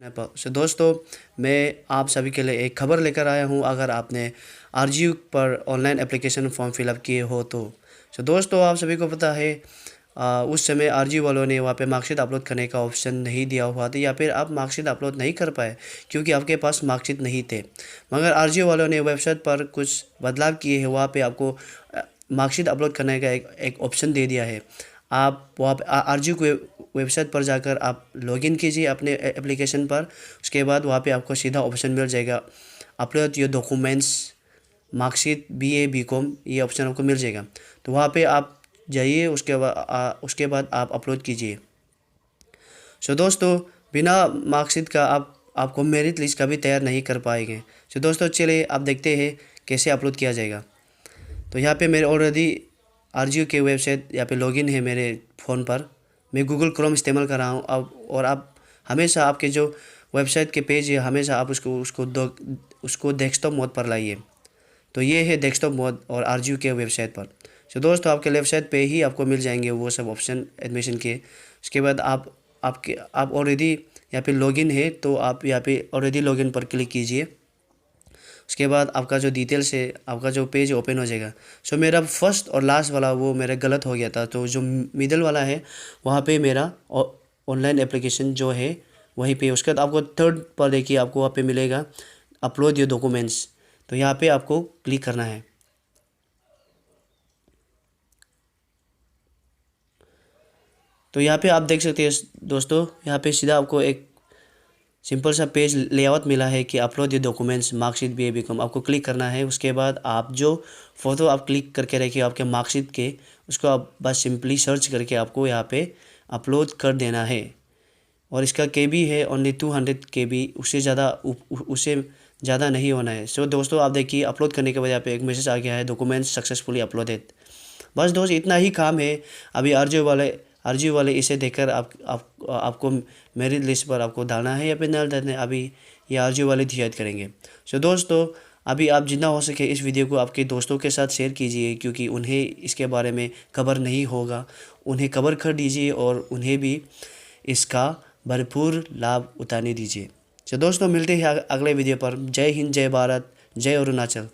नेपाल से दोस्तों, मैं आप सभी के लिए एक खबर लेकर आया हूँ। अगर आपने आरजीयू पर ऑनलाइन एप्लीकेशन फॉर्म फिलअप किए हो तो दोस्तों, आप सभी को पता है उस समय आरजीयू वालों ने वहाँ पे मार्कशीट अपलोड करने का ऑप्शन नहीं दिया हुआ था, या फिर आप मार्कशीट अपलोड नहीं कर पाए क्योंकि आपके पास मार्कशीट नहीं थे। मगर आरजीयू वालों ने वेबसाइट पर कुछ बदलाव किए हैं। वहाँ पे आपको मार्कशीट अपलोड करने का एक ऑप्शन दे दिया है। आप वहाँ पे आरजीयू के वेबसाइट पर जाकर आप लॉगिन कीजिए अपने एप्लीकेशन पर। उसके बाद वहाँ पे आपको सीधा ऑप्शन मिल जाएगा, upload your documents, marksheet, BA, BCom, ये ऑप्शन आपको मिल जाएगा। तो वहाँ पे आप जाइए, उसके बाद आप अपलोड कीजिए। दोस्तों, बिना मार्कशीट का आपको मेरिट लिस्ट कभी तैयार नहीं कर पाएंगे। दोस्तों, चलिए आप देखते हैं कैसे अपलोड किया जाएगा। तो यहाँ पे मेरे ऑलरेडी आरजीयू के वेबसाइट यहाँ पे लॉगिन है मेरे फ़ोन पर। मैं गूगल क्रोम इस्तेमाल कर रहा हूँ अब। और आप हमेशा आपके जो वेबसाइट के पेज है, हमेशा आप उसको डेस्कटॉप मोड पर लाइए। तो ये है डेस्कटॉप मोड और आरजीयू के वेबसाइट पर। दोस्तों, आपके लेफ्ट साइड पे ही आपको मिल जाएंगे वो सब ऑप्शन एडमिशन के। उसके बाद आप ऑलरेडी यहाँ पे लॉगिन है, तो आप यहाँ पे ऑलरेडी लॉगिन पर क्लिक कीजिए। उसके बाद आपका जो डिटेल्स है, आपका जो पेज ओपन हो जाएगा। मेरा फर्स्ट और लास्ट वाला वो मेरा गलत हो गया था, तो जो मिडल वाला है वहाँ पे मेरा ऑनलाइन एप्लीकेशन जो है वहीं पे। उसके बाद आपको थर्ड पर देखिए, आपको वहाँ पे मिलेगा अपलोड योर डॉक्यूमेंट्स। तो यहाँ पे आपको क्लिक करना है। तो यहाँ पे आप देख सकते हैं दोस्तों, यहाँ पे सीधा आपको एक सिंपल सा पेज लेआउट मिला है कि upload your documents, marksheet, BA, BCom. आपको क्लिक करना है। उसके बाद आप जो फ़ोटो आप क्लिक करके रखिए आपके मार्कशीट के, उसको आप बस सिंपली सर्च करके आपको यहाँ पे अपलोड कर देना है। और इसका केबी है ओनली 200 केबी, उससे ज़्यादा नहीं होना है। दोस्तों, आप देखिए अपलोड करने के बाद यहाँ पे एक मैसेज आ गया है, डॉक्यूमेंट्स सक्सेसफुली अपलोडेड। बस दोस्त, इतना ही काम है। अभी आरजीयू वाले इसे देखकर आपको मेरिट लिस्ट पर आपको डालना है या फिर नहीं डालना है, अभी ये आरजीयू वाले डिसाइड करेंगे। दोस्तों, अभी आप जितना हो सके इस वीडियो को आपके दोस्तों के साथ शेयर कीजिए, क्योंकि उन्हें इसके बारे में खबर नहीं होगा। उन्हें खबर कर दीजिए और उन्हें भी इसका भरपूर लाभ उठाने दीजिए। दोस्तों, मिलते हैं अगले वीडियो पर। जय हिंद, जय भारत, जय अरुणाचल।